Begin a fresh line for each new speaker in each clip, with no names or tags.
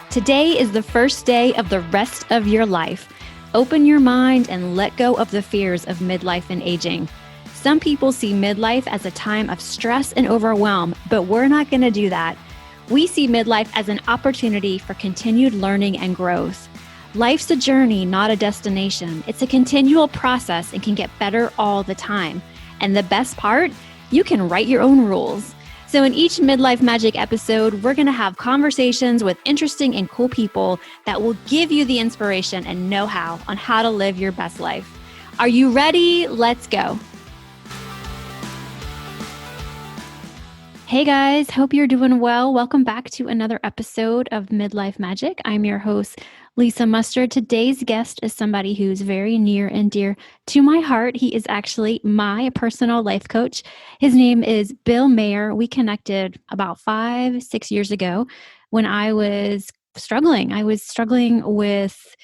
Today is the first day of the rest of your life. Open your mind and let go of the fears of midlife and aging. Some people see midlife as a time of stress and overwhelm, but we're not going to do that. We see midlife as an opportunity for continued learning and growth. Life's a journey, not a destination. It's a continual process and can get better all the time. And the best part, you can write your own rules. So in each Midlife Magic episode, we're going to have conversations with interesting and cool people that will give you the inspiration and know-how on how to live your best life. Are you ready? Let's go. Hey guys, hope you're doing well. Welcome back to another episode of Midlife Magic. I'm your host, Lisa Mustard. Today's guest is somebody who's very near and dear to my heart. He is actually my personal life coach. His name is Bill Mayer. We connected about 5-6 years ago when I was struggling. I was struggling with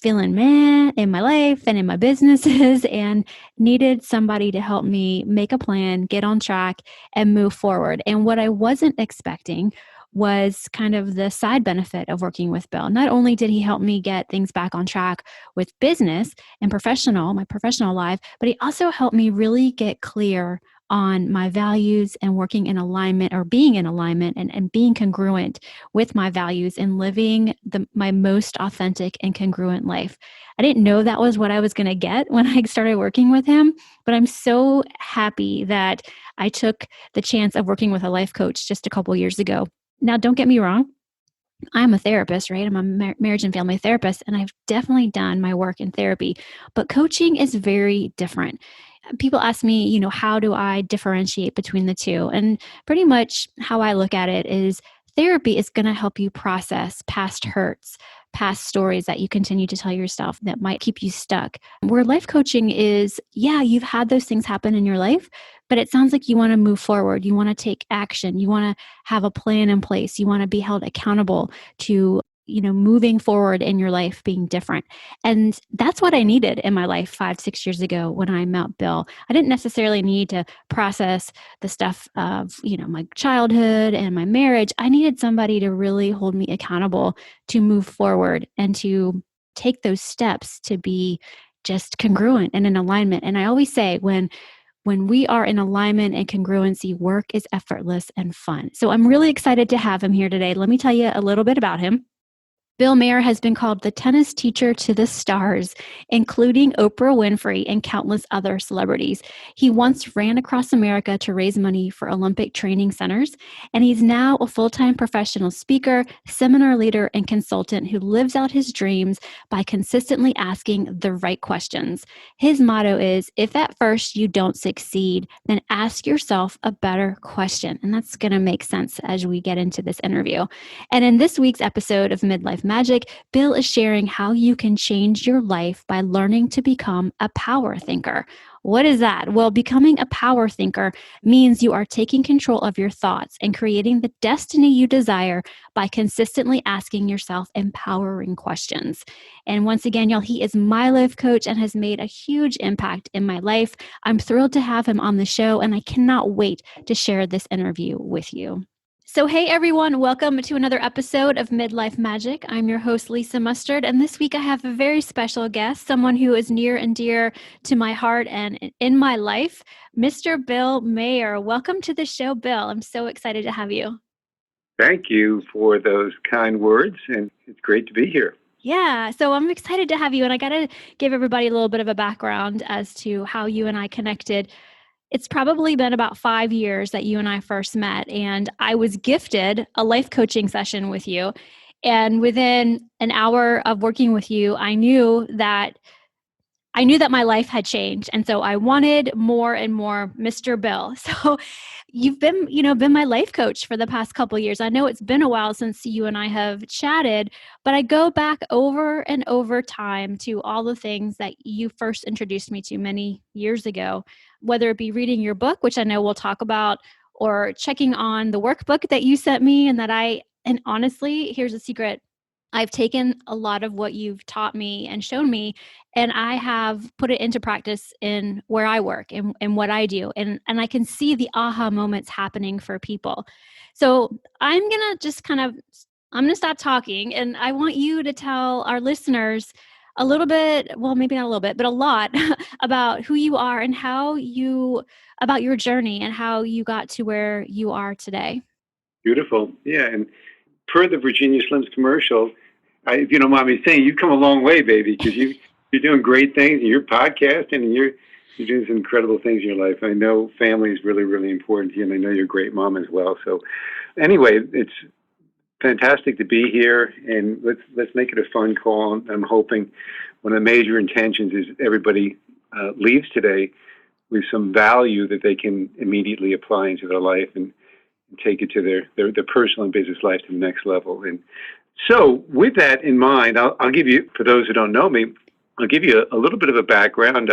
feeling meh in my life and in my businesses and needed somebody to help me make a plan, get on track, and move forward. And what I wasn't expecting was kind of the side benefit of working with Bill. Not only did he help me get things back on track with business and my professional life, but he also helped me really get clear on my values and working in alignment or being in alignment and being congruent with my values and living my most authentic and congruent life. I didn't know that was what I was going to get when I started working with him, but I'm so happy that I took the chance of working with a life coach just a couple years ago. Now, don't get me wrong. I'm a therapist, right? I'm a marriage and family therapist, and I've definitely done my work in therapy, but coaching is very different. People ask me, how do I differentiate between the two? And pretty much how I look at it is therapy is going to help you process past hurts, past stories that you continue to tell yourself that might keep you stuck. Where life coaching is, you've had those things happen in your life, but it sounds like you want to move forward. You want to take action. You want to have a plan in place. You want to be held accountable to moving forward in your life being different. And that's what I needed in my life 5-6 years ago when I met Bill. I didn't necessarily need to process the stuff of, my childhood and my marriage. I needed somebody to really hold me accountable to move forward and to take those steps to be just congruent and in alignment. And I always say when we are in alignment and congruency, work is effortless and fun. So I'm really excited to have him here today. Let me tell you a little bit about him. Bill Mayer has been called the tennis teacher to the stars, including Oprah Winfrey and countless other celebrities. He once ran across America to raise money for Olympic training centers, and he's now a full-time professional speaker, seminar leader, and consultant who lives out his dreams by consistently asking the right questions. His motto is, if at first you don't succeed, then ask yourself a better question. And that's going to make sense as we get into this interview. And in this week's episode of Midlife Magic, Bill is sharing how you can change your life by learning to become a power thinker. What is that? Well, becoming a power thinker means you are taking control of your thoughts and creating the destiny you desire by consistently asking yourself empowering questions. And once again, y'all, he is my life coach and has made a huge impact in my life. I'm thrilled to have him on the show, and I cannot wait to share this interview with you. So hey everyone, welcome to another episode of Midlife Magic. I'm your host, Lisa Mustard, and this week I have a very special guest, someone who is near and dear to my heart and in my life, Mr. Bill Mayer. Welcome to the show, Bill. I'm so excited to have you.
Thank you for those kind words, and it's great to be here.
Yeah, so I'm excited to have you, and I got to give everybody a little bit of a background as to how you and I connected. It's probably been about 5 years that you and I first met, and I was gifted a life coaching session with you. And within an hour of working with you, I knew that my life had changed. And so I wanted more and more Mr. Bill. So you've been my life coach for the past couple of years. I know it's been a while since you and I have chatted, but I go back over and over time to all the things that you first introduced me to many years ago, whether it be reading your book, which I know we'll talk about, or checking on the workbook that you sent me and honestly, here's a secret. I've taken a lot of what you've taught me and shown me, and I have put it into practice in where I work and what I do. And I can see the aha moments happening for people. So I'm going to just kind of I'm going to stop talking, and I want you to tell our listeners a little bit, well, maybe not a little bit, but a lot about who you are and about your journey and how you got to where you are today.
Beautiful. Yeah. And per the Virginia Slims commercial, if you don't mind me saying, you come a long way, baby, because you're doing great things and you're podcasting and you're doing some incredible things in your life. I know family is really, really important to you, and I know you're a great mom as well. So anyway, it's fantastic to be here, and let's make it a fun call. I'm hoping one of the major intentions is everybody leaves today with some value that they can immediately apply into their life and take it to their personal and business life to the next level. And so with that in mind, I'll give you, for those who don't know me, I'll give you a little bit of a background.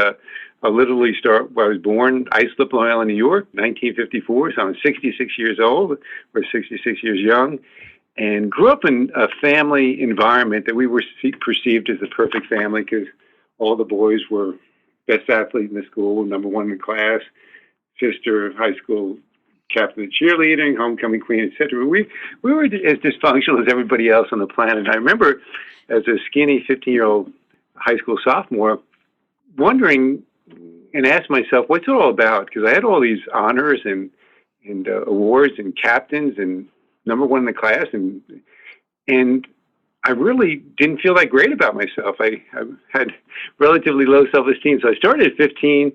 I'll literally start where I was born, Islip, Long Island, New York, 1954. So I'm 66 years old, or 66 years young, and grew up in a family environment that we were perceived as the perfect family because all the boys were best athlete in the school, number one in the class, sister, high school captain of cheerleading, homecoming queen, etc. We were as dysfunctional as everybody else on the planet. I remember as a skinny 15-year-old high school sophomore wondering and asked myself, what's it all about? Because I had all these honors and awards and captains and number one in the class, and I really didn't feel that great about myself. I had relatively low self-esteem. So I started at 15,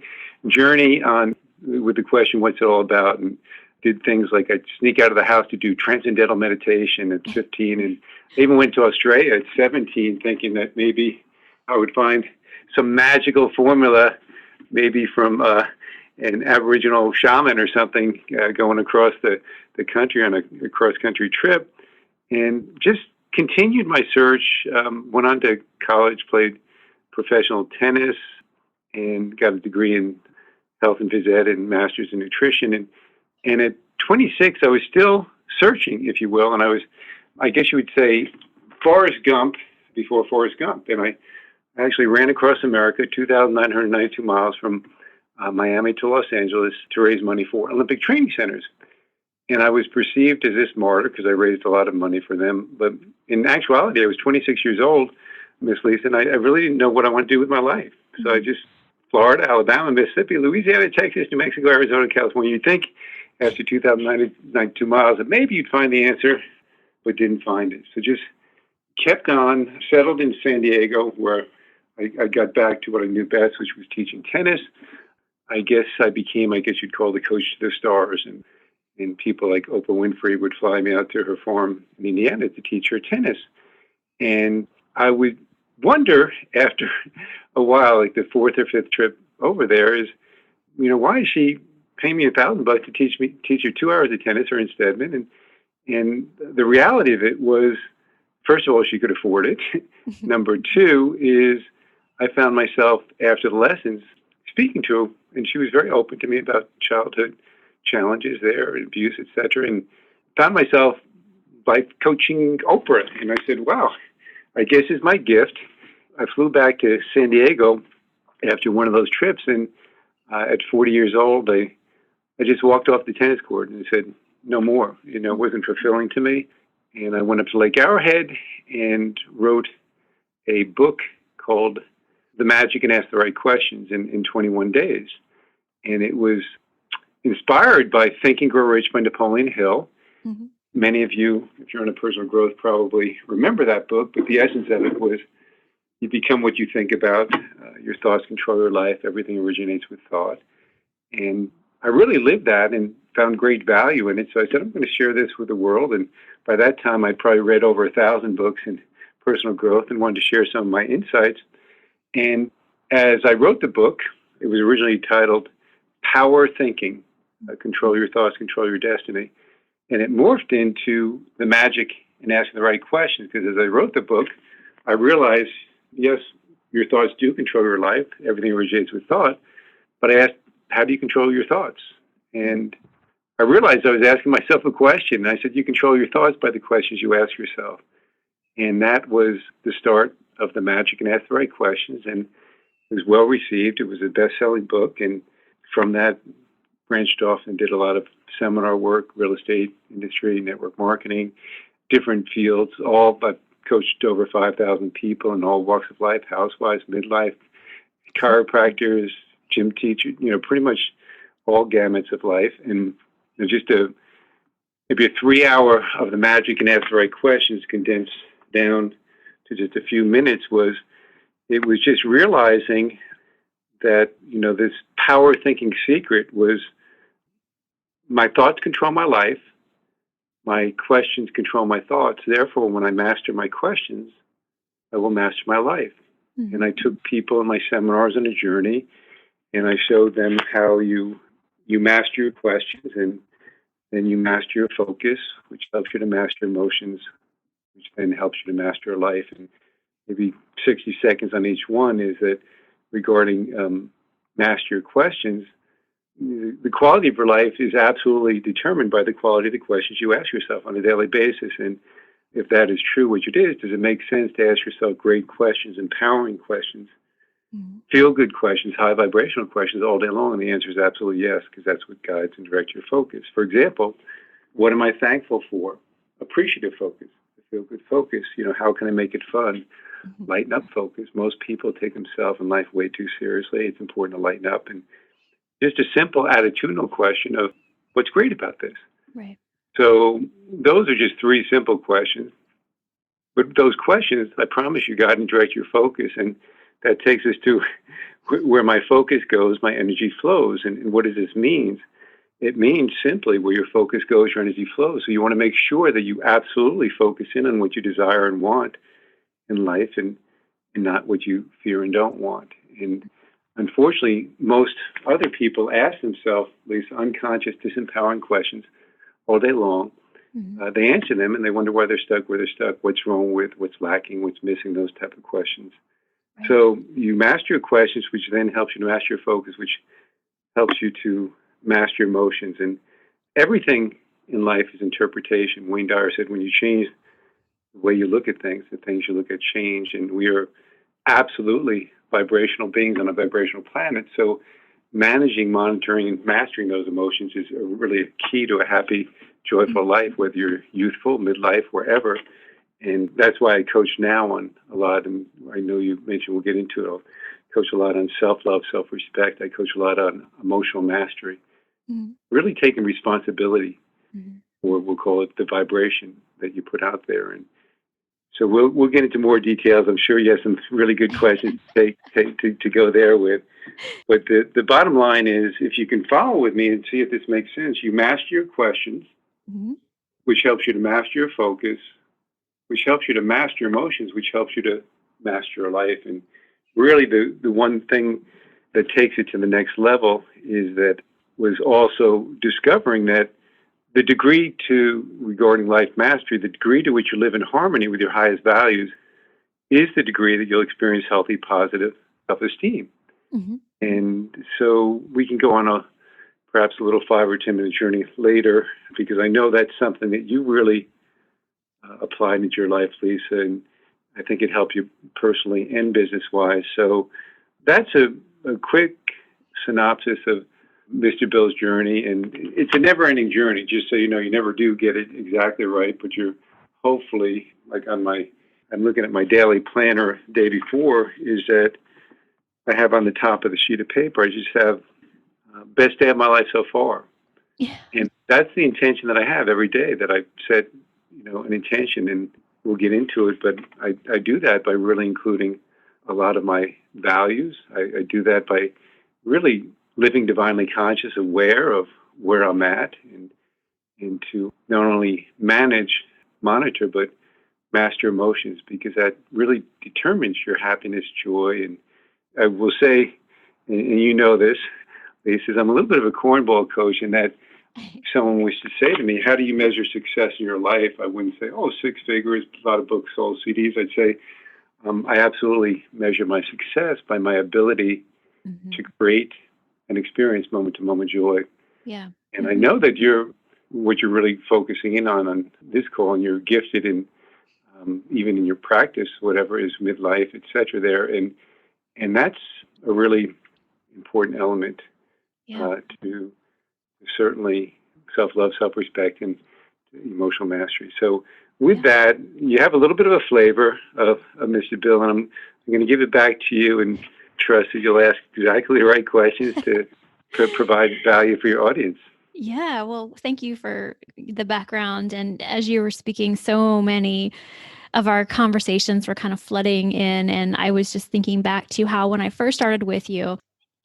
journey on with the question, what's it all about? And did things like I'd sneak out of the house to do transcendental meditation at 15, and I even went to Australia at 17 thinking that maybe I would find some magical formula, maybe from an Aboriginal shaman or something, going across the country on a cross-country trip, and just continued my search, went on to college, played professional tennis, and got a degree in health and phys ed and master's in nutrition. And at 26, I was still searching, if you will, and I guess you would say, Forrest Gump before Forrest Gump. And I actually ran across America, 2,992 miles from Miami to Los Angeles to raise money for Olympic training centers. And I was perceived as this martyr because I raised a lot of money for them. But in actuality, I was 26 years old, Miss Lisa, and I really didn't know what I wanted to do with my life. So I just, Florida, Alabama, Mississippi, Louisiana, Texas, New Mexico, Arizona, California. You'd think after 2,092 miles that maybe you'd find the answer, but didn't find it. So just kept on, settled in San Diego, where I got back to what I knew best, which was teaching tennis. I guess I became, you'd call the coach to the stars. And people like Oprah Winfrey would fly me out to her farm in Indiana to teach her tennis. And I would wonder after a while, like the fourth or fifth trip over there, is, why is she paying me $1,000 to teach her 2 hours of tennis or in Stedman? And the reality of it was, first of all, she could afford it. Number two is I found myself after the lessons speaking to her, and she was very open to me about childhood challenges there, abuse, etc., and found myself like coaching Oprah. And I said, wow, I guess it's my gift. I flew back to San Diego after one of those trips, and at 40 years old, I just walked off the tennis court and said, no more. It wasn't fulfilling to me. And I went up to Lake Arrowhead and wrote a book called The Magic and Ask the Right Questions in 21 days. And it was inspired by Think and Grow Rich by Napoleon Hill. Mm-hmm. Many of you, if you're into personal growth, probably remember that book, but the essence of it was you become what you think about. Your thoughts control your life. Everything originates with thought. And I really lived that and found great value in it. So I said, I'm going to share this with the world. And by that time, I'd probably read over 1,000 books in personal growth and wanted to share some of my insights. And as I wrote the book, it was originally titled Power Thinking, Control Your Thoughts, Control Your Destiny. And it morphed into The Magic and Asking the Right Questions, because as I wrote the book, I realized, yes, your thoughts do control your life. Everything originates with thought. But I asked, how do you control your thoughts? And I realized I was asking myself a question. And I said, you control your thoughts by the questions you ask yourself. And that was the start of The Magic and Ask the Right Questions. And it was well received. It was a best-selling book. And from that, branched off and did a lot of seminar work, real estate industry, network marketing, different fields, all but coached over 5,000 people in all walks of life, housewives, midlife, chiropractors, gym teachers, pretty much all gamuts of life. And just maybe a 3 hour of the magic and ask the right questions condensed down to just a few minutes it was just realizing that, this power thinking secret was my thoughts control my life. My questions control my thoughts. Therefore, when I master my questions, I will master my life. Mm-hmm. And I took people in my seminars on a journey, and I showed them how you master your questions, and then you master your focus, which helps you to master emotions, which then helps you to master your life. And maybe 60 seconds on each one is that regarding master your questions, the quality of your life is absolutely determined by the quality of the questions you ask yourself on a daily basis. And if that is true, what it is, does it make sense to ask yourself great questions, empowering questions, feel-good questions, high vibrational questions all day long? And the answer is absolutely yes, because that's what guides and directs your focus. For example, what am I thankful for? Appreciative focus, feel-good focus. How can I make it fun? Lighten up focus. Most people take themselves and life way too seriously. It's important to lighten up. And just a simple attitudinal question of what's great about this.
Right.
So those are just three simple questions. But those questions, I promise you, guide and direct your focus. And that takes us to where my focus goes, my energy flows. And what does this mean? It means simply where your focus goes, your energy flows. So you want to make sure that you absolutely focus in on what you desire and want in life, and not what you fear and don't want. And unfortunately, most other people ask themselves these unconscious, disempowering questions all day long. Mm-hmm. They answer them, and they wonder why they're stuck, where they're stuck, what's wrong with, what's lacking, what's missing, those type of questions. Right. So you master your questions, which then helps you to master your focus, which helps you to master your emotions. And everything in life is interpretation. Wayne Dyer said, when you change the way you look at things, the things you look at change. And we are absolutely vibrational beings on a vibrational planet. So managing, monitoring, and mastering those emotions is really a key to a happy, joyful life, whether you're youthful, midlife, wherever. And that's why I coach now on a lot. And I know you mentioned, we'll get into it, I'll coach a lot on self-love, self-respect. I coach a lot on emotional mastery. Really taking responsibility for, we'll call it, the vibration that you put out there. And so we'll get into more details. I'm sure you have some really good questions to go there with. But the bottom line is, if you can follow with me and see if this makes sense, you master your questions, which helps you to master your focus, which helps you to master your emotions, which helps you to master your life. And really the one thing that takes it to the next level is that was also discovering that the degree to, regarding life mastery, the degree to which you live in harmony with your highest values is the degree that you'll experience healthy, positive self-esteem. And so we can go on perhaps a little 5 or 10 minute journey later, because I know that's something that you really applied into your life, Lisa, and I think it helped you personally and business-wise. So that's a quick synopsis of Mr. Bill's journey, and it's a never-ending journey, just so you know. You never do get it exactly right, but you're hopefully, like I'm looking at my daily planner day before, is that I have on the top of the sheet of paper, I just have best day of my life so far. Yeah. And that's the intention that I have every day, that I set, an intention, and we'll get into it, but I do that by really including a lot of my values. I do that by really living divinely conscious, aware of where I'm at, and to not only monitor, but master emotions, because that really determines your happiness, joy. And I will say, and you know this, Lisa, I'm a little bit of a cornball coach, in that someone was to say to me, how do you measure success in your life? I wouldn't say, 6 figures, a lot of books sold, CDs. I'd say, I absolutely measure my success by my ability to create and experience moment-to-moment joy. Yeah. And I know that what you're really focusing in on this call, and you're gifted in, even in your practice, whatever is midlife, et cetera, there. And that's a really important element to certainly self-love, self-respect, and emotional mastery. So with that, you have a little bit of a flavor of Mr. Bill, and I'm going to give it back to you and trust that you'll ask exactly the right questions to provide value for your audience.
Yeah, well, thank you for the background. And as you were speaking, so many of our conversations were kind of flooding in. And I was just thinking back to how when I first started with you,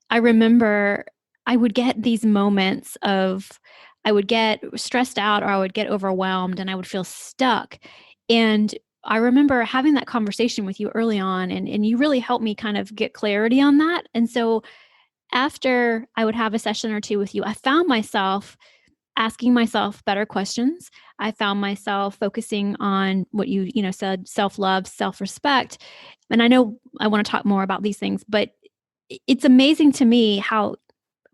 I remember I would get these moments of, I would get stressed out or I would get overwhelmed and I would feel stuck. And I remember having that conversation with you early on, and you really helped me kind of get clarity on that. And so after I would have a session or two with you, I found myself asking myself better questions. I found myself focusing on what you said, self-love, self-respect. And I know I want to talk more about these things, but it's amazing to me how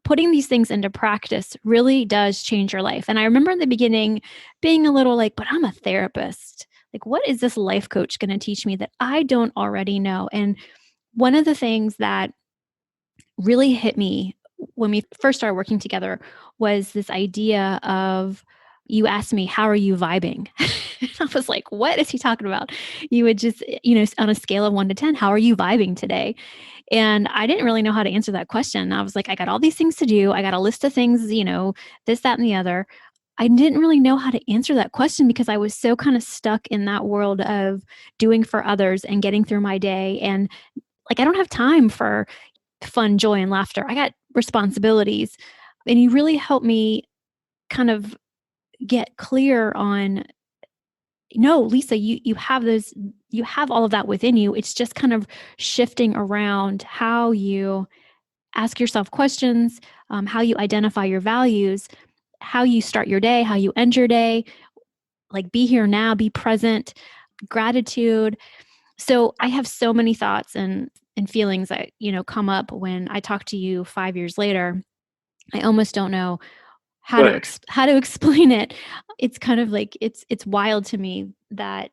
putting these things into practice really does change your life. And I remember in the beginning being a little like, but I'm a therapist. Like, what is this life coach going to teach me that I don't already know? And one of the things that really hit me when we first started working together was this idea of, you asked me, how are you vibing? I was like, what is he talking about? You would just, on a scale of 1 to 10, how are you vibing today? And I didn't really know how to answer that question. I was like, I got all these things to do. I got a list of things, this, that, and the other. I didn't really know how to answer that question because I was so kind of stuck in that world of doing for others and getting through my day. And like, I don't have time for fun, joy, and laughter. I got responsibilities. And you really helped me kind of get clear on, no, Lisa, you have those, you have all of that within you. It's just kind of shifting around how you ask yourself questions, how you identify your values, how you start your day, how you end your day, like be here now, be present, gratitude. So I have so many thoughts and feelings that, come up when I talk to you 5 years later. I almost don't know how to how to explain it. It's kind of like it's wild to me that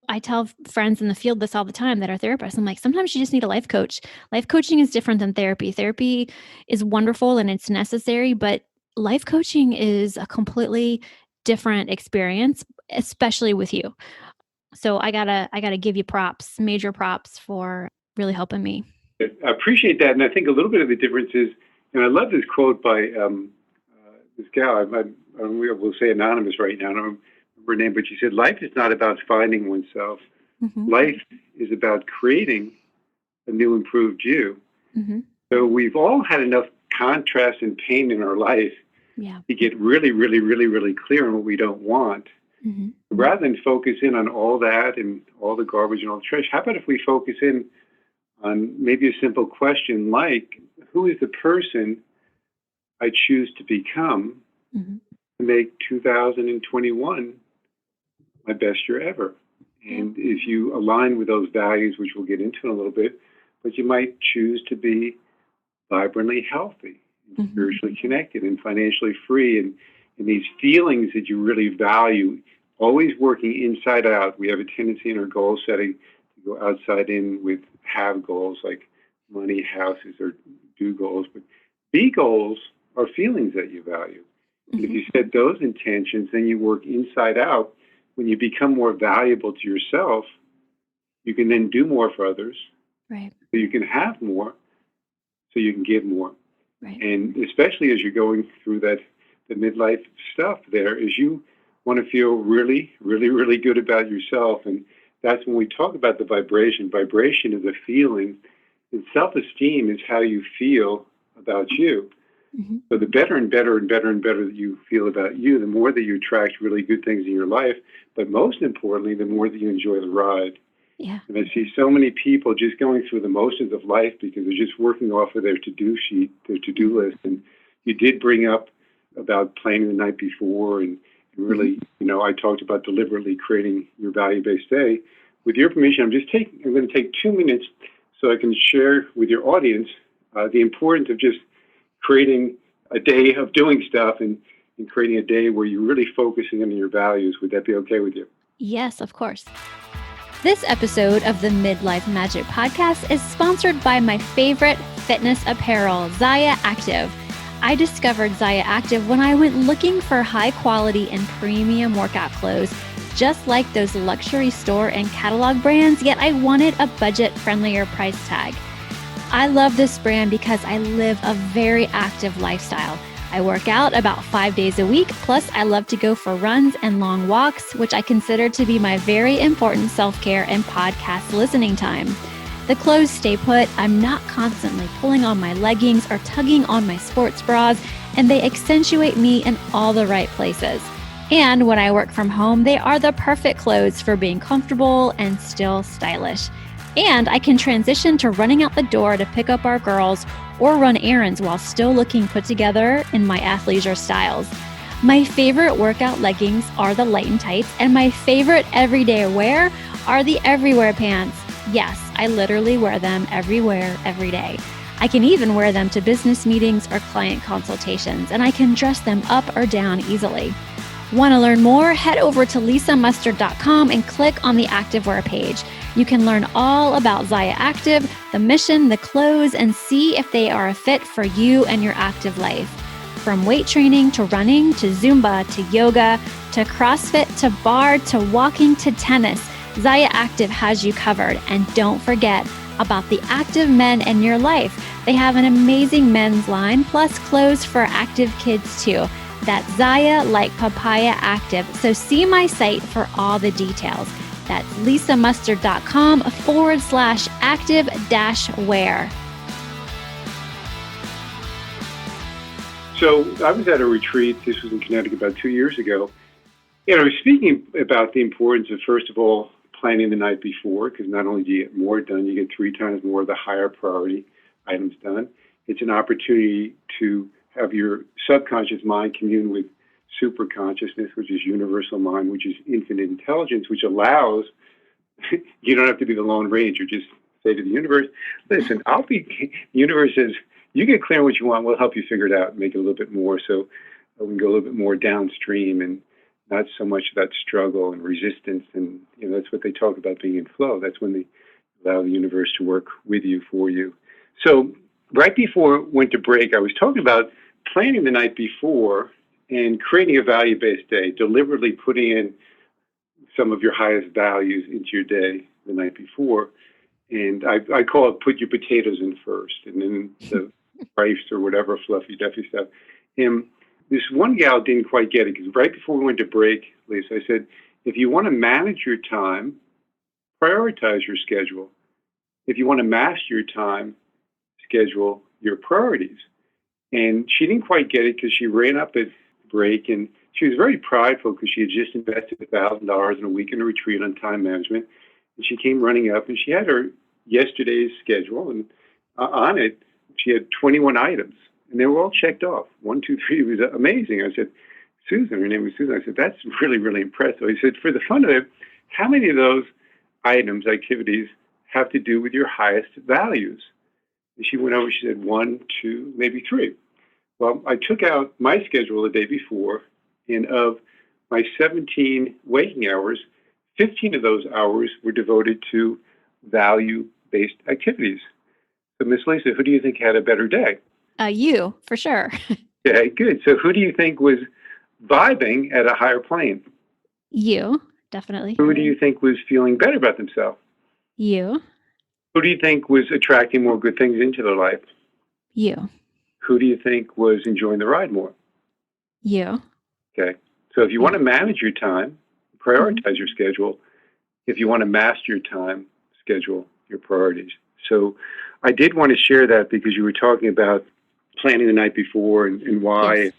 I tell friends in the field this all the time that are therapists. I'm like, sometimes you just need a life coach. Life coaching is different than therapy. Therapy is wonderful and it's necessary, but life coaching is a completely different experience, especially with you. So I gotta give you props, major props for really helping me.
I appreciate that, and I think a little bit of the difference is, and I love this quote by this gal. We'll say anonymous right now. I don't remember her name, but she said, "Life is not about finding oneself.
Mm-hmm.
Life is about creating a new, improved you."
Mm-hmm.
So we've all had enough contrast and pain in our life to get really, really, really, really clear on what we don't want.
Mm-hmm.
Rather than focus in on all that and all the garbage and all the trash, how about if we focus in on maybe a simple question like, who is the person I choose to become to make 2021 my best year ever? And if you align with those values, which we'll get into in a little bit, but you might choose to be vibrantly healthy, and spiritually connected, and financially free, and these feelings that you really value, always working inside out. We have a tendency in our goal setting to go outside in with have goals like money, houses, or do goals. But be goals are feelings that you value. And if you set those intentions, then you work inside out. When you become more valuable to yourself, you can then do more for others.
Right.
So you can have more, so you can give more.
Right.
And especially as you're going through the midlife stuff, there is you want to feel really, really, really good about yourself. And that's when we talk about the vibration. Vibration is a feeling, and self-esteem is how you feel about you. So the better and better and better and better that you feel about you, the more that you attract really good things in your life. But most importantly, the more that you enjoy the ride.
Yeah.
And I see so many people just going through the motions of life because they're just working off of their to-do sheet, their to-do list. And you did bring up about planning the night before, and really, I talked about deliberately creating your value-based day. With your permission, I'm going to take 2 minutes so I can share with your audience the importance of just creating a day of doing stuff and creating a day where you're really focusing on your values. Would that be okay with you?
Yes, of course. This episode of the Midlife Magic podcast is sponsored by my favorite fitness apparel, Zaya Active. I discovered Zaya Active when I went looking for high quality and premium workout clothes, just like those luxury store and catalog brands, yet I wanted a budget friendlier price tag. I love this brand because I live a very active lifestyle. I work out about 5 days a week, plus I love to go for runs and long walks, which I consider to be my very important self-care and podcast listening time. The clothes stay put, I'm not constantly pulling on my leggings or tugging on my sports bras, and they accentuate me in all the right places. And when I work from home, they are the perfect clothes for being comfortable and still stylish. And I can transition to running out the door to pick up our girls or run errands while still looking put together in my athleisure styles. My favorite workout leggings are the light and tights, and my favorite everyday wear are the everywhere pants. Yes, I literally wear them everywhere, every day. I can even wear them to business meetings or client consultations, and I can dress them up or down easily. Want to learn more? Head over to lisamustard.com and click on the Activewear page. You can learn all about Zaya Active, the mission, the clothes, and see if they are a fit for you and your active life. From weight training to running to Zumba to yoga to CrossFit to bar to walking to tennis, Zaya Active has you covered. And don't forget about the active men in your life. They have an amazing men's line, plus clothes for active kids too. That's Zaya like papaya active. So see my site for all the details. That's lisamustard.com/active-wear.
So I was at a retreat. This was in Connecticut about 2 years ago. And I was speaking about the importance of, first of all, planning the night before, because not only do you get more done, you get 3 times more of the higher priority items done. It's an opportunity to have your subconscious mind commune with super consciousness, which is universal mind, which is infinite intelligence, which allows, you don't have to be the Lone Ranger. Just say to the universe, listen, the universe says, you get clear on what you want, we'll help you figure it out and make it a little bit more so we can go a little bit more downstream and not so much that struggle and resistance. And that's what they talk about, being in flow. That's when they allow the universe to work with you, for you. So right before we went to break, I was talking about planning the night before and creating a value-based day, deliberately putting in some of your highest values into your day the night before. And I call it put your potatoes in first, and then the rice or whatever fluffy, duffy stuff. And this one gal didn't quite get it, because right before we went to break, Lisa, I said, if you want to manage your time, prioritize your schedule. If you want to master your time, schedule your priorities. And she didn't quite get it because she ran up at break, and she was very prideful because she had just invested $1,000 in a week in a retreat on time management. And she came running up, and she had her yesterday's schedule, and on it, she had 21 items, and they were all checked off. 1, 2, 3. It was amazing. I said, Susan, her name was Susan. I said, that's really, really impressive. He said, for the fun of it, how many of those items, activities, have to do with your highest values? And she went over, she said, 1, 2, maybe 3. Well, I took out my schedule the day before, and of my 17 waking hours, 15 of those hours were devoted to value-based activities. So, Miss Lisa, who do you think had a better day?
You, for sure.
Okay, good. So who do you think was vibing at a higher plane?
You, definitely.
Who do you think was feeling better about themselves?
You.
Who do you think was attracting more good things into their life?
You.
Who do you think was enjoying the ride more?
You.
Okay. So if you want to manage your time, prioritize your schedule. If you want to master your time, schedule your priorities. So I did want to share that because you were talking about planning the night before and why.
Yes.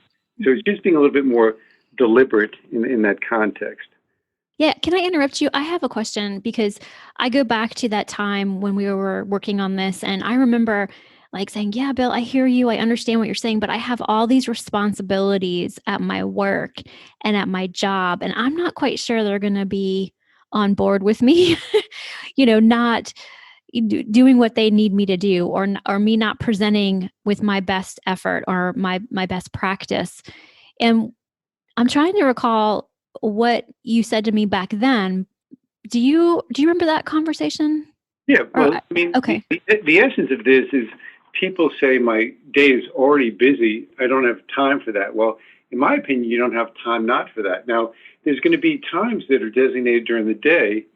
So it's just being a little bit more deliberate in that context.
Yeah. Can I interrupt you? I have a question because I go back to that time when we were working on this, and I remember saying, yeah, Bill, I hear you. I understand what you're saying, but I have all these responsibilities at my work and at my job, and I'm not quite sure they're going to be on board with me, not doing what they need me to do, or me not presenting with my best effort or my best practice. And I'm trying to recall what you said to me back then. Do you remember that conversation?
Yeah, well, I mean,
okay.
the essence of this is people say day is already busy. I don't have time for that. Well, in my opinion, you don't have time not for that. Now, there's going to be times that are designated during the day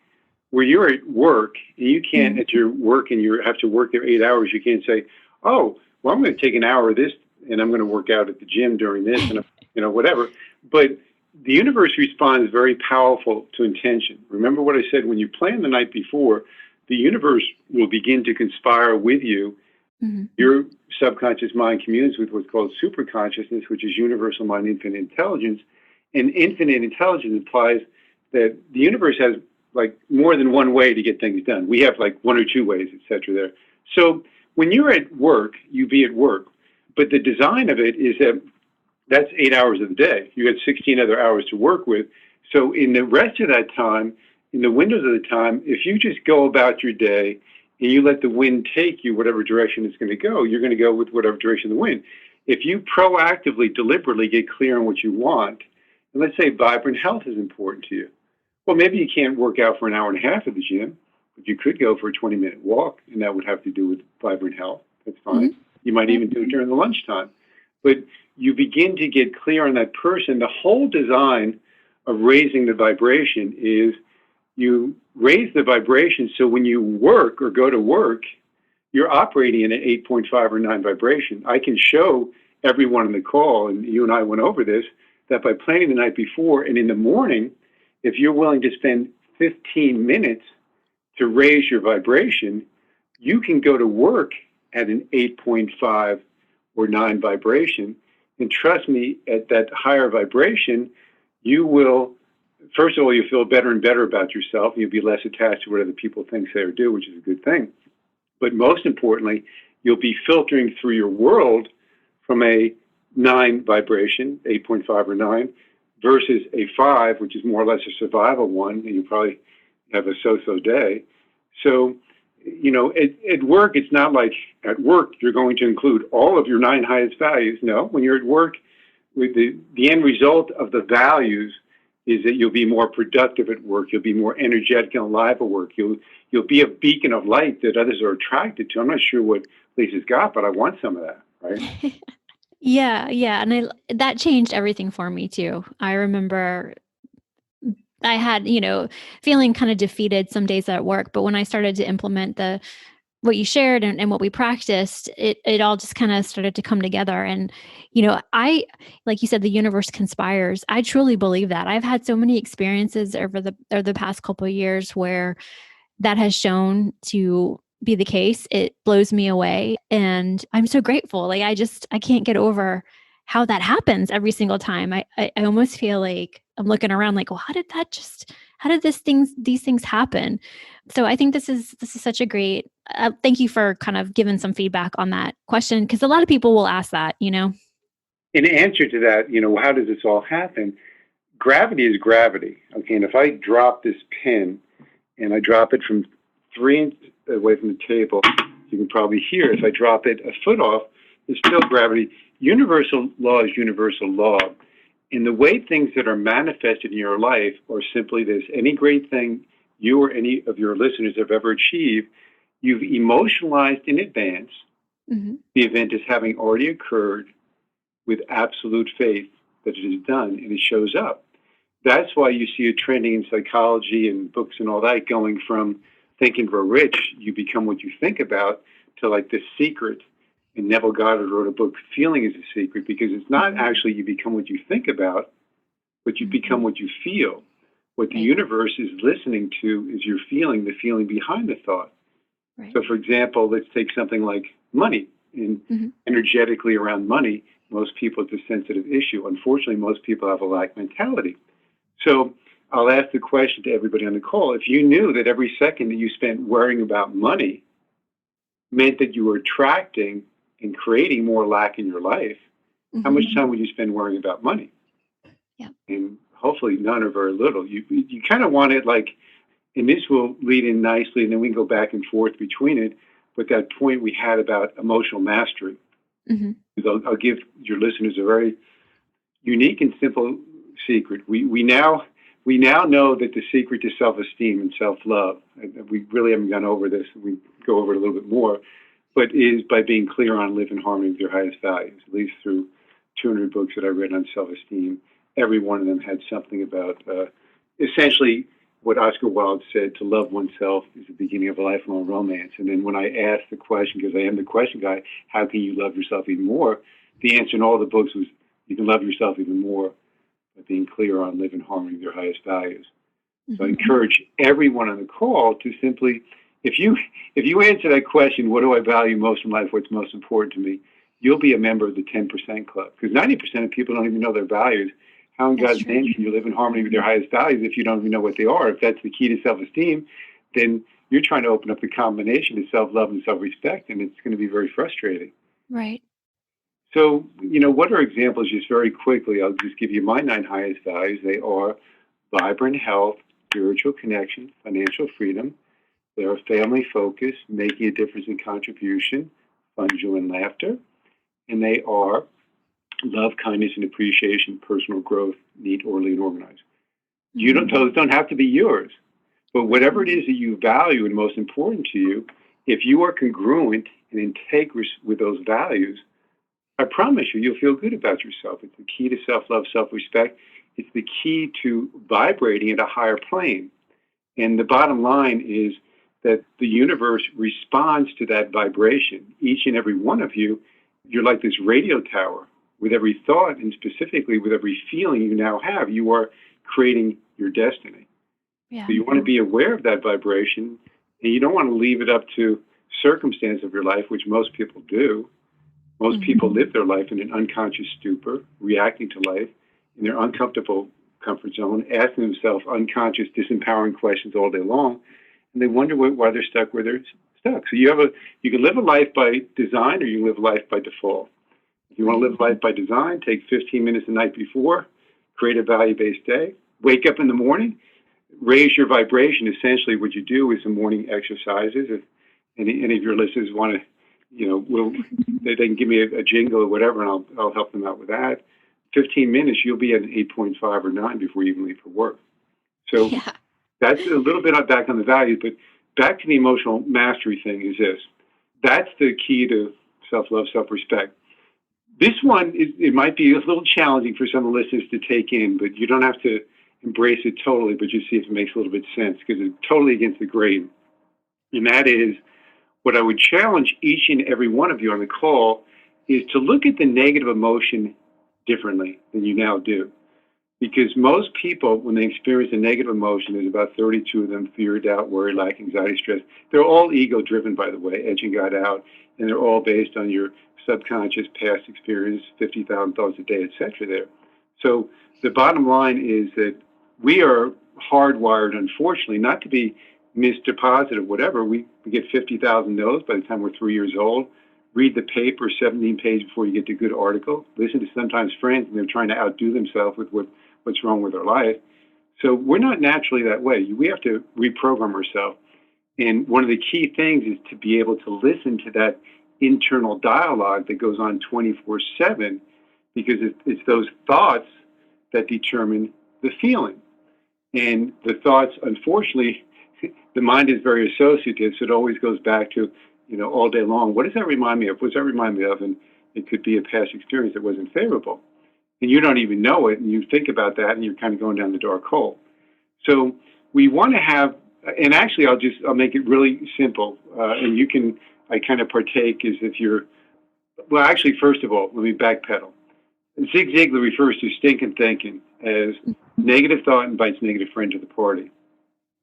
where you're at work and you can't, at your work and you have to work there 8 hours, you can't say, oh, well, I'm going to take an hour of this and I'm going to work out at the gym during this and, whatever. But the universe responds very powerful to intention. Remember what I said, when you plan the night before, the universe will begin to conspire with you. Mm-hmm. Your subconscious mind communes with what's called superconsciousness, which is universal mind, infinite intelligence. And infinite intelligence implies that the universe has like more than one way to get things done. We have like one or two ways, et cetera, there. So when you're at work, you be at work. But the design of it is that that's 8 hours of the day. You got 16 other hours to work with. So in the rest of that time, in the windows of the time, if you just go about your day and you let the wind take you whatever direction it's going to go, you're going to go with whatever direction the wind. If you proactively, deliberately get clear on what you want, and let's say vibrant health is important to you, well, maybe you can't work out for an hour and a half at the gym, but you could go for a 20-minute walk, and that would have to do with vibrant health. That's fine. Mm-hmm. You might even do it during the lunchtime. But you begin to get clear on that person. The whole design of raising the vibration is you raise the vibration so when you work or go to work, you're operating in an 8.5 or 9 vibration. I can show everyone on the call, and you and I went over this, that by planning the night before and in the morning, if you're willing to spend 15 minutes to raise your vibration, you can go to work at an 8.5 or 9 vibration. And trust me, at that higher vibration, you will, first of all, you feel better and better about yourself. You'll be less attached to what other people think, say, or do, which is a good thing. But most importantly, you'll be filtering through your world from a 9 vibration, 8.5 or 9, versus a 5, which is more or less a survival one, and you probably have a so-so day. So, at work, it's not like at work you're going to include all of your 9 highest values. No, when you're at work, with the end result of the values is that you'll be more productive at work. You'll be more energetic and alive at work. You'll be a beacon of light that others are attracted to. I'm not sure what Lisa's got, but I want some of that, right?
Yeah. And that changed everything for me too. I remember I had, feeling kind of defeated some days at work, but when I started to implement what you shared and what we practiced, it all just kind of started to come together. And, I, like you said, the universe conspires. I truly believe that. I've had so many experiences over the past couple of years where that has shown to be the case. It blows me away. And I'm so grateful. Like, I can't get over how that happens every single time. I almost feel like I'm looking around like, well, how did these things happen? So I think this is such a great, thank you for kind of giving some feedback on that question. Cause a lot of people will ask that,
In answer to that, how does this all happen? Gravity is gravity. Okay. And if I drop this pin and I drop it from 3 inches away from the table, you can probably hear if I drop it a foot off, there's still gravity. Universal law is universal law. And the way things that are manifested in your life are simply this. Any great thing you or any of your listeners have ever achieved, you've emotionalized in advance. Mm-hmm. The event is having already occurred with absolute faith that it is done, and it shows up. That's why you see a trending in psychology and books and all that going from Think and Grow Rich, you become what you think about, to like The Secret. And Neville Goddard wrote a book, Feeling is a Secret, because it's not actually you become what you think about, but you become what you feel. What the universe is listening to is your feeling, the feeling behind the thought. Right. So, for example, let's take something like money. And energetically around money, most people, it's a sensitive issue. Unfortunately, most people have a lack mentality. So I'll ask the question to everybody on the call. If you knew that every second that you spent worrying about money meant that you were attracting and creating more lack in your life, how much time would you spend worrying about money?
Yeah.
And hopefully none or very little. You kind of want it like, and this will lead in nicely, and then we can go back and forth between it, but that point we had about emotional mastery. I'll give your listeners a very unique and simple secret. We now know that the secret to self-esteem and self-love, we really haven't gone over this, we go over it a little bit more, but is by being clear on live in harmony with your highest values. At least through 200 books that I read on self-esteem, every one of them had something about essentially what Oscar Wilde said, to love oneself is the beginning of a lifelong romance. And then when I asked the question, because I am the question guy, how can you love yourself even more? The answer in all the books was, you can love yourself even more by being clear on live in harmony with your highest values. So I encourage everyone on the call to simply, if you answer that question, what do I value most in life, what's most important to me, you'll be a member of the 10% club. Because 90% of people don't even know their values. How in God's name can you live in harmony with your highest values if you don't even know what they are? If that's the key to self-esteem, then you're trying to open up the combination of self-love and self-respect, and it's going to be very frustrating.
Right.
So, what are examples? Just very quickly, I'll just give you my 9 highest values. They are vibrant health, spiritual connection, financial freedom. They are family focus, making a difference in contribution, fun, joy, and laughter. And they are love, kindness, and appreciation, personal growth, neat, orderly, and organized. Those don't have to be yours. But whatever it is that you value and most important to you, if you are congruent and integrous with those values, I promise you'll feel good about yourself. It's the key to self-love, self-respect. It's the key to vibrating at a higher plane. And the bottom line is that the universe responds to that vibration. Each and every one of you, you're like this radio tower. With every thought, and specifically with every feeling you now have, you are creating your destiny. Yeah. So you want to be aware of that vibration, and you don't want to leave it up to circumstance of your life, which most people do. Most people live their life in an unconscious stupor, reacting to life in their uncomfortable comfort zone, asking themselves unconscious, disempowering questions all day long, and they wonder why they're stuck where they're stuck. So you can live a life by design, or you can live a life by default. If you want to live life by design, take 15 minutes the night before, create a value-based day, wake up in the morning, raise your vibration. Essentially what you do is some morning exercises. If any of your listeners want to, they can give me a jingle or whatever, and I'll help them out with that. 15 minutes, you'll be at an 8.5 or 9 before you even leave for work. So that's a little bit back on the values, but back to the emotional mastery thing is this. That's the key to self-love, self-respect. This one, it might be a little challenging for some listeners to take in, but you don't have to embrace it totally, but just see if it makes a little bit of sense, because it's totally against the grain. And that is, what I would challenge each and every one of you on the call is to look at the negative emotion differently than you now do. Because most people, when they experience a negative emotion, there's about 32 of them: fear, doubt, worry, lack, anxiety, stress. They're all ego-driven, by the way, edging God out, and they're all based on your subconscious past experience, 50,000 thoughts a day, etc. there. So the bottom line is that we are hardwired, unfortunately, not to be Mr. Positive, whatever. We get 50,000 no's by the time we're 3 years old. Read the paper 17 pages before you get to a good article. Listen to sometimes friends, and they're trying to outdo themselves with what's wrong with their life. So we're not naturally that way. We have to reprogram ourselves. And one of the key things is to be able to listen to that internal dialogue that goes on 24/7, because it's those thoughts that determine the feeling. And the thoughts, unfortunately, the mind is very associative, so it always goes back to, all day long, what does that remind me of? What does that remind me of? And it could be a past experience that wasn't favorable. And you don't even know it, and you think about that, and you're kind of going down the dark hole. So we want to have, and actually I'll make it really simple, and I kind of partake as if actually, first of all, let me backpedal. Zig Ziglar refers to stinking thinking as negative thought invites negative friend to the party.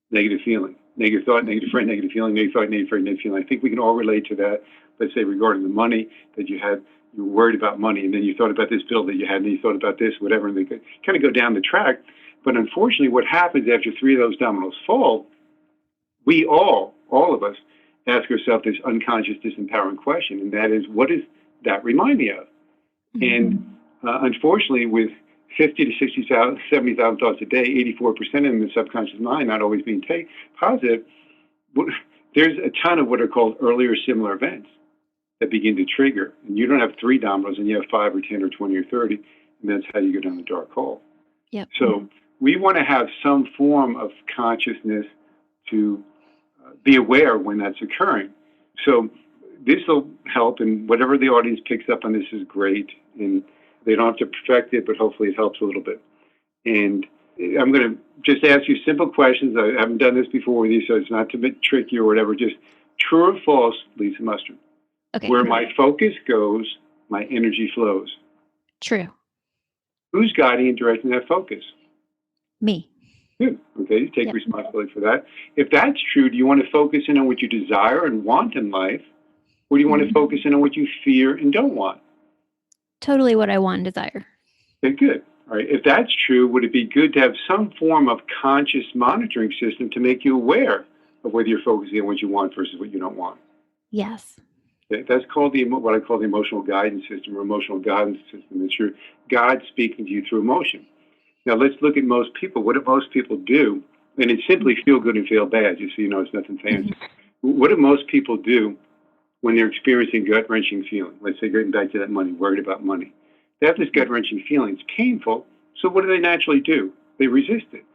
Negative feeling. Negative thought, negative friend, negative feeling, negative thought, negative friend, negative feeling. I think we can all relate to that. Let's say regarding the money that you had, you were worried about money, and then you thought about this bill that you had, and then you thought about this, whatever, and they could kind of go down the track. But unfortunately, what happens after 3 of those dominoes fall, we all of us, ask ourselves this unconscious, disempowering question, and that is, what does that remind me of? Mm-hmm. And unfortunately, with 50 to 60,000, 70,000 thoughts a day, 84% of them in the subconscious mind not always being positive, there's a ton of what are called earlier similar events that begin to trigger. And you don't have 3 dominoes, and you have 5 or 10 or 20 or 30, and that's how you go down the dark hole. Yep. So we want to have some form of consciousness to be aware when that's occurring. So this will help, and whatever the audience picks up on this is great. And they don't have to perfect it, but hopefully it helps a little bit. And I'm going to just ask you simple questions. I haven't done this before with you, so it's not to trick you or whatever. Just true or false, Lisa Mustard.
Okay.
Where my focus goes, my energy flows.
True.
Who's guiding and directing that focus?
Me.
Good. Okay, you take responsibility for that. If that's true, do you want to focus in on what you desire and want in life, or do you want to focus in on what you fear and don't want?
Totally what I want and desire.
Okay, good. All right. If that's true, would it be good to have some form of conscious monitoring system to make you aware of whether you're focusing on what you want versus what you don't want?
Yes.
Okay, that's called what I call the emotional guidance system or emotional guidance system. It's your God speaking to you through emotion. Now, let's look at most people. What do most people do? And it's simply feel good and feel bad, just so you know it's nothing fancy. What do most people do when they're experiencing gut-wrenching feeling? Let's say, getting back to that money, worried about money. They have this gut-wrenching feeling. It's painful. So what do they naturally do? They resist it.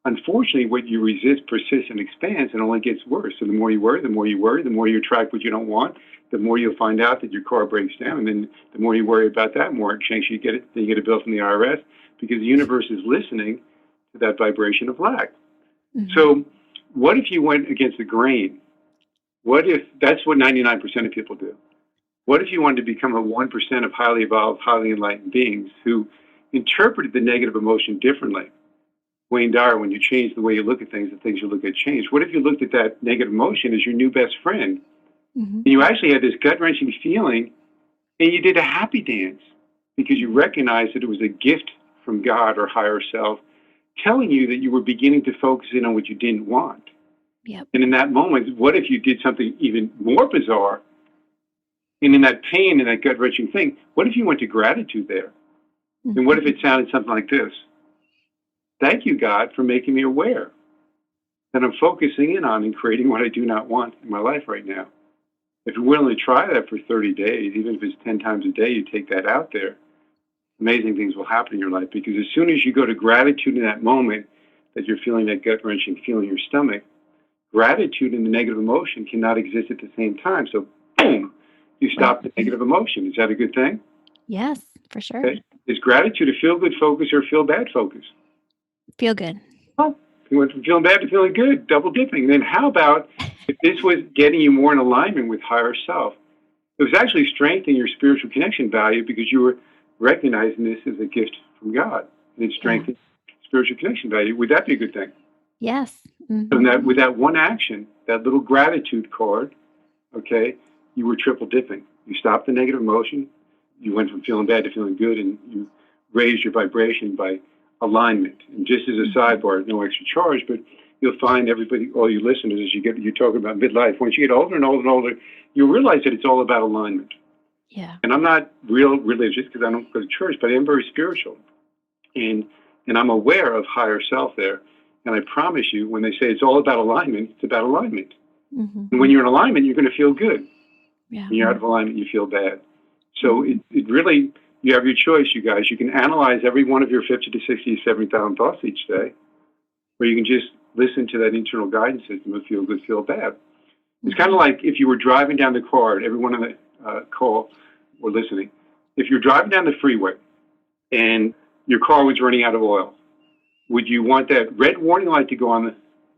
Unfortunately, what you resist persists and expands and only gets worse. So the more you worry, the more you attract what you don't want, the more you'll find out that your car breaks down. And then the more you worry about that, more chance you get it. Then you get a bill from the IRS because the universe is listening to that vibration of lack. So what if you went against the grain? What if that's what 99% of people do? What if you wanted to become a 1% of highly evolved, highly enlightened beings who interpreted the negative emotion differently? Wayne Dyer, when you change the way you look at things, the things you look at change. What if you looked at that negative emotion as your new best friend, and you actually had this gut-wrenching feeling, and you did a happy dance because you recognized that it was a gift from God or higher self telling you that you were beginning to focus in on what you didn't want.
Yep.
And in that moment, what if you did something even more bizarre? And in that pain and that gut-wrenching thing, what if you went to gratitude there? And what if it sounded something like this? Thank you, God, for making me aware that I'm focusing in on and creating what I do not want in my life right now. If you're willing to try that for 30 days, even if it's 10 times a day, you take that out there, amazing things will happen in your life. Because as soon as you go to gratitude in that moment that you're feeling that gut-wrenching feeling in your stomach, gratitude and the negative emotion cannot exist at the same time. So, boom, you stop the negative emotion. Is that a good thing?
Yes, for sure.
Okay. Is gratitude a feel-good focus or a feel-bad focus?
Feel good.
Well, you went from feeling bad to feeling good, double dipping. And then how about if this was getting you more in alignment with higher self? It was actually strengthening your spiritual connection value because you were recognizing this as a gift from God. And it strengthened spiritual connection value. Would that be a good thing?
Yes.
So with that one action, that little gratitude card, okay, you were triple dipping. You stopped the negative emotion. You went from feeling bad to feeling good, and you raised your vibration by alignment. And just as a sidebar, no extra charge, but you'll find everybody, all you listeners, as you're talking about midlife, once you get older and older and older, you'll realize that it's all about alignment.
Yeah.
And I'm not real religious because I don't go to church, but I am very spiritual. And I'm aware of higher self there. And I promise you, when they say it's all about alignment, it's about alignment. And when you're in alignment, you're going to feel good.
Yeah.
When you're out of alignment, you feel bad. So it really, you have your choice, you guys. You can analyze every one of your 50 to 60 70,000 thoughts each day, or you can just listen to that internal guidance system of feel good, feel bad. It's kind of like if you were driving down the car, and everyone on the call or listening, if you're driving down the freeway and your car was running out of oil, would you want that red warning light to go on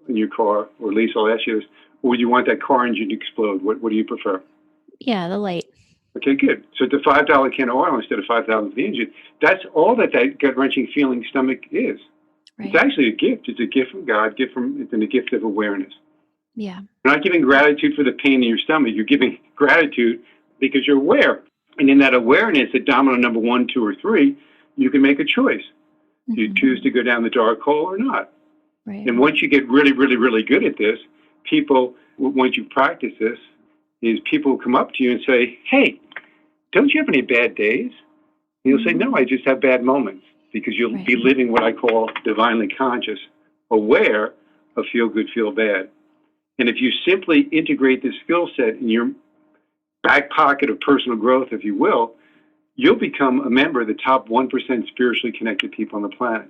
in your car, or at least I'll ask you this, or would you want that car engine to explode? What do you prefer?
Yeah, the light.
Okay, good. So it's a $5 can of oil instead of $5,000 for the engine. That's all that gut-wrenching feeling stomach is. Right. It's actually a gift. It's a gift from God. It's a gift of awareness.
Yeah.
You're not giving gratitude for the pain in your stomach. You're giving gratitude because you're aware. And in that awareness, at domino number 1, 2, or 3, you can make a choice. Do you choose to go down the dark hole or not?
Right.
And once you get really, really, really good at this, people, once you practice this, is people will come up to you and say, hey, don't you have any bad days? And you'll say, no, I just have bad moments, because you'll be living what I call divinely conscious, aware of feel good, feel bad. And if you simply integrate this skill set in your back pocket of personal growth, if you will, you'll become a member of the top 1% spiritually connected people on the planet.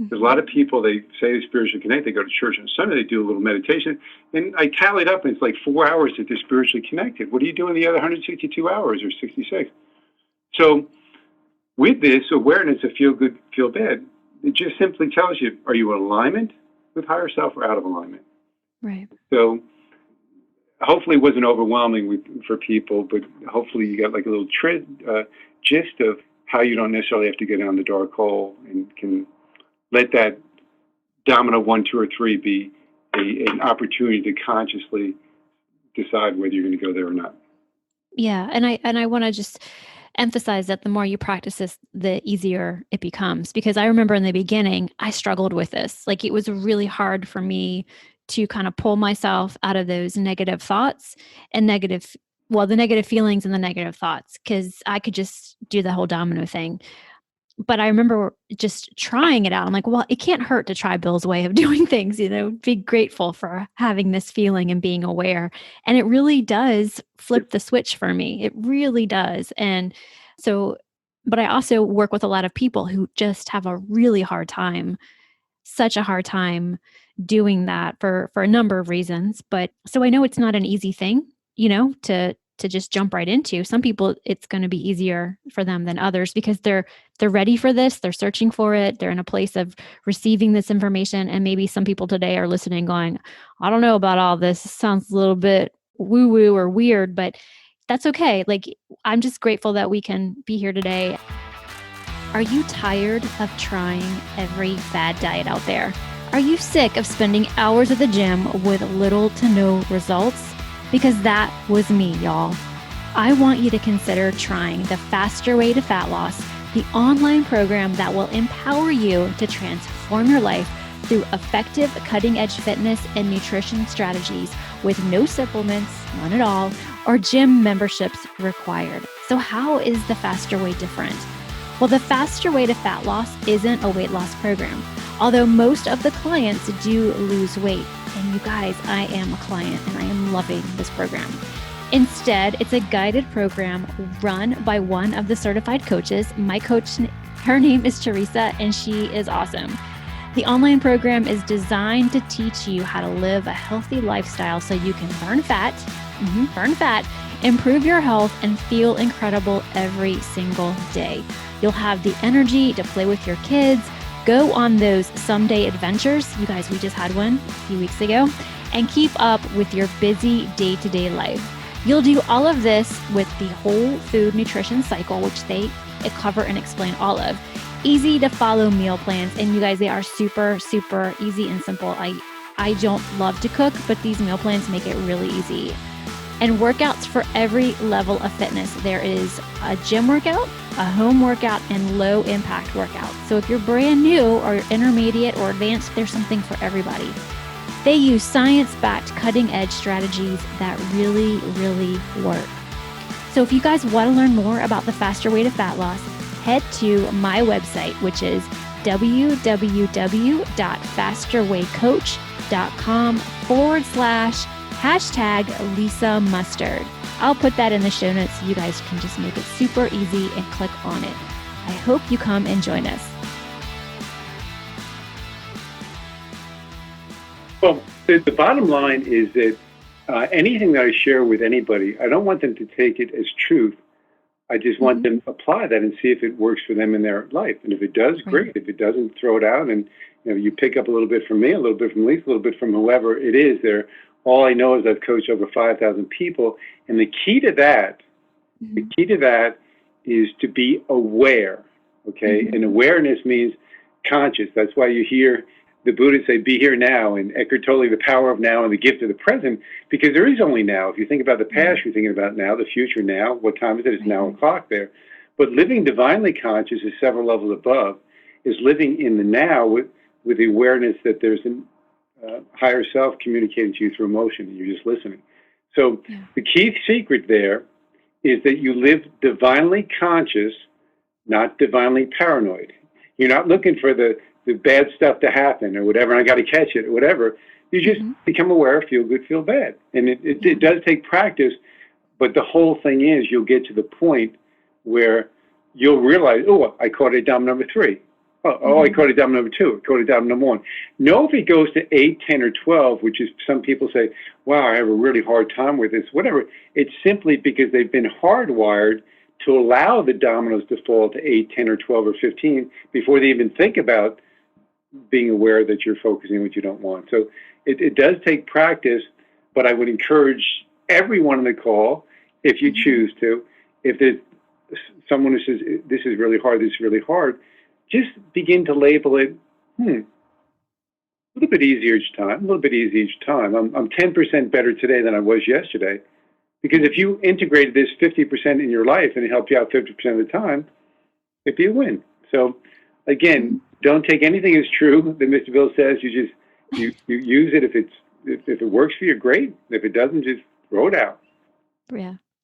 There's a lot of people, they say they're spiritually connected, they go to church on Sunday, they do a little meditation, and I tallied up, and it's like 4 hours that they're spiritually connected. What are you doing the other 162 hours or 66? So with this awareness of feel good, feel bad, it just simply tells you, are you in alignment with higher self or out of alignment?
Right.
So hopefully it wasn't overwhelming for people, but hopefully you got like a little gist of how you don't necessarily have to get down the dark hole and can let that domino 1, 2, or 3 be an opportunity to consciously decide whether you're going to go there or not.
Yeah. And I want to just emphasize that the more you practice this, the easier it becomes. Because I remember in the beginning, I struggled with this. Like, it was really hard for me to kind of pull myself out of those negative thoughts and the negative feelings and the negative thoughts, because I could just do the whole domino thing. But I remember just trying it out. I'm like, well, it can't hurt to try Bill's way of doing things, be grateful for having this feeling and being aware. And it really does flip the switch for me. It really does. And so, but I also work with a lot of people who just have a really hard time, such a hard time doing that for a number of reasons. But so I know it's not an easy thing, to just jump right into. Some people, it's going to be easier for them than others because they're ready for this. They're searching for it. They're in a place of receiving this information. And maybe some people today are listening going, I don't know about all this. It sounds a little bit woo-woo or weird, but that's okay. Like, I'm just grateful that we can be here today. Are you tired of trying every fad diet out there? Are you sick of spending hours at the gym with little to no results? Because that was me, y'all. I want you to consider trying the Faster Way to Fat Loss, the online program that will empower you to transform your life through effective cutting-edge fitness and nutrition strategies with no supplements, none at all, or gym memberships required. So how is the Faster Way different? Well, the Faster Way to Fat Loss isn't a weight loss program, although most of the clients do lose weight. And you guys, I am a client and I am loving this program. Instead, it's a guided program run by one of the certified coaches. My coach, her name is Teresa, and she is awesome. The online program is designed to teach you how to live a healthy lifestyle so you can burn fat, improve your health, and feel incredible every single day. You'll have the energy to play with your kids, go on those someday adventures. You guys, we just had one a few weeks ago, and keep up with your busy day-to-day life. You'll do all of this with the whole food nutrition cycle, which they cover and explain all of. Easy to follow meal plans. And you guys, they are super, super easy and simple. I don't love to cook, but these meal plans make it really easy. And workouts for every level of fitness. There is a gym workout, a home workout, and low impact workout. So if you're brand new or intermediate or advanced, there's something for everybody. They use science-backed cutting-edge strategies that really, really work. So if you guys want to learn more about the Faster Way to Fat Loss, head to my website, which is www.fasterwaycoach.com/Lisa Mustard. I'll put that in the show notes so you guys can just make it super easy and click on it. I hope you come and join us.
Well, the bottom line is that anything that I share with anybody, I don't want them to take it as truth. I just want them to apply that and see if it works for them in their life. And if it does, great. If it doesn't, throw it out. And you pick up a little bit from me, a little bit from Lisa, a little bit from whoever it is there. All I know is I've coached over 5,000 people. And the key to that is to be aware, okay? And awareness means conscious. That's why you hear the Buddha say, be here now, and Eckhart Tolle, the power of now and the gift of the present, because there is only now. If you think about the past, you're thinking about now, the future now. What time is it? It's now o'clock there. But living divinely conscious is several levels above, is living in the now with the awareness that there's a higher self communicating to you through emotion, and you're just listening. So the key secret there is that you live divinely conscious, not divinely paranoid. You're not looking for the bad stuff to happen or whatever, and I got to catch it or whatever. You just become aware, feel good, feel bad. And it does take practice, but the whole thing is you'll get to the point where you'll realize, oh, I caught it domino number 3. I caught it down number 2. I caught it down number 1. Know if it goes to 8, 10, or 12, which is some people say, wow, I have a really hard time with this, whatever. It's simply because they've been hardwired to allow the dominoes to fall to 8, 10, or 12, or 15 before they even think about being aware that you're focusing on what you don't want. So it does take practice, but I would encourage everyone on the call, if you choose to, if there's someone who says, this is really hard, just begin to label it, a little bit easier each time, I'm 10% better today than I was yesterday. Because if you integrated this 50% in your life and it helped you out 50% of the time, it'd be a win. So again, don't take anything as true that Mr. Bill says. You use it. If it works for you, great. If it doesn't, just throw it out.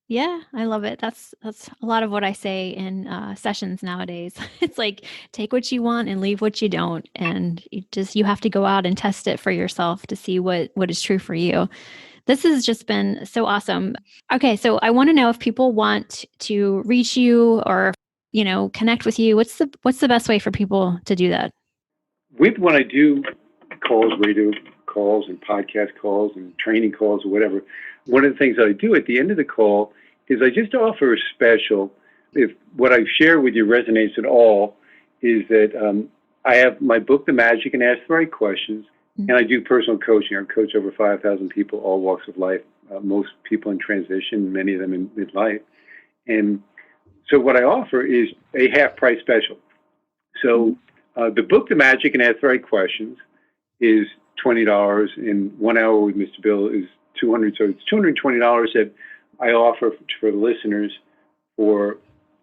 Yeah, I love it. That's a lot of what I say in sessions nowadays. It's like, take what you want and leave what you don't. And you have to go out and test it for yourself to see what is true for you. This has just been so awesome. Okay, so I want to know if people want to reach you or, connect with you. What's the best way for people to do that?
When I do calls, radio calls and podcast calls and training calls or whatever, one of the things that I do at the end of the call is I just offer a special. If what I share with you resonates at all, is that I have my book, The Magic, and Ask the Right Questions. And I do personal coaching. I coach over 5,000 people, all walks of life, most people in transition, many of them in midlife. And so what I offer is a half-price special. So the book, The Magic, and Ask the Right Questions, is $20, and 1 hour with Mr. Bill is $200. So it's $220 that I offer for the listeners for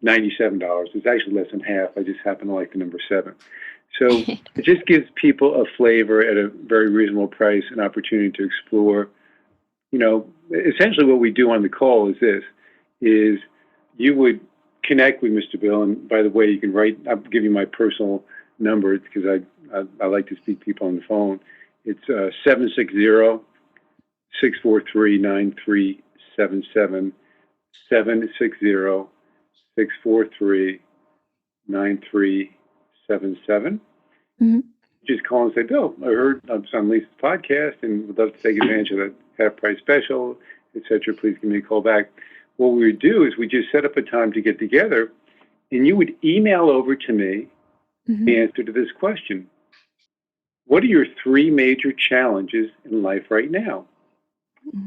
$97. It's actually less than half. I just happen to like the number 7. So it just gives people a flavor at a very reasonable price, an opportunity to explore. Essentially what we do on the call is this, is you would connect with Mr. Bill. And by the way, you can I'll give you my personal number because I like to speak to people on the phone. It's 760-643-9377, 760-643-9377. Just call and say, Bill, I heard on Lisa's podcast and would love to take advantage of that half-price special, etc. Please give me a call back. What we would do is we just set up a time to get together, and you would email over to me the answer to this question. What are your 3 major challenges in life right now?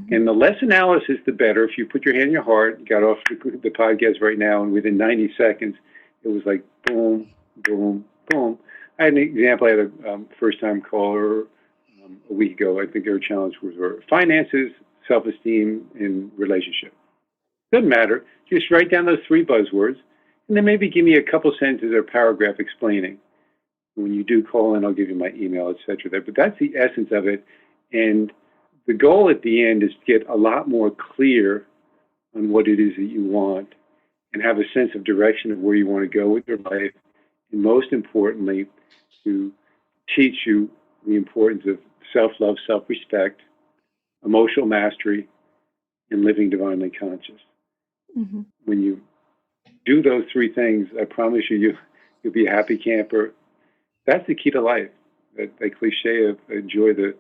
And the less analysis, the better. If you put your hand in your heart, got off the podcast right now, and within 90 seconds, it was like boom, boom, boom. I had an example. I had a first-time caller a week ago. I think their challenge were finances, self-esteem, and relationship. Doesn't matter. Just write down those 3 buzzwords, and then maybe give me a couple sentences or paragraph explaining. When you do call in, I'll give you my email, etc. But that's the essence of it. And the goal at the end is to get a lot more clear on what it is that you want and have a sense of direction of where you want to go with your life. And most importantly, to teach you the importance of self-love, self-respect, emotional mastery, and living divinely conscious. When you do those 3 things, I promise you'll be a happy camper. That's the key to life. That cliche of enjoy the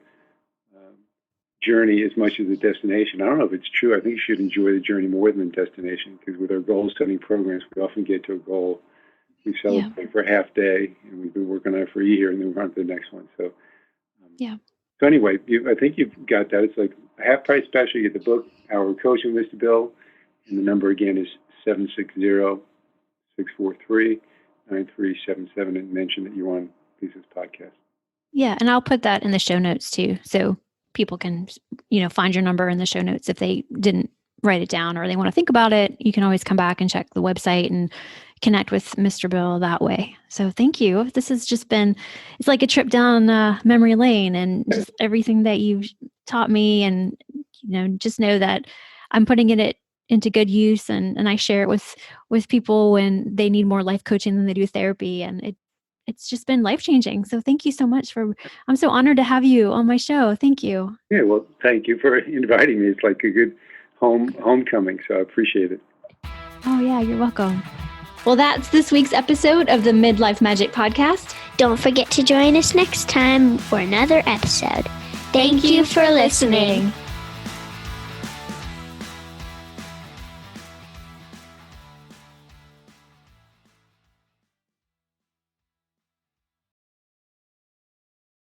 journey as much as the destination. I don't know if it's true. I think you should enjoy the journey more than the destination, because with our goal-setting programs, we often get to a goal. We celebrate for a half day, and we've been working on it for a year, and then we're on to the next one. So, So anyway, I think you've got that. It's like a half-price special. You get the book, Hour of Coaching with Mr. Bill, and the number again is 760-643-9377, and mention that you're on Lisa's podcast.
Yeah, and I'll put that in the show notes too, so people can, find your number in the show notes if they didn't write it down or they want to think about it. You can always come back and check the website and connect with Mr. Bill that way. So thank you. This has just been, it's like a trip down memory lane, and just everything that you've taught me, and, just know that I'm putting it into good use, and I share it with people when they need more life coaching than they do therapy. And it's just been life-changing. So thank you so much I'm so honored to have you on my show. Thank you.
Yeah, well, thank you for inviting me. It's like a good homecoming, so I appreciate it.
Oh yeah, you're welcome. Well, that's this week's episode of the Midlife Magic podcast.
Don't forget to join us next time for another episode. Thank you for listening.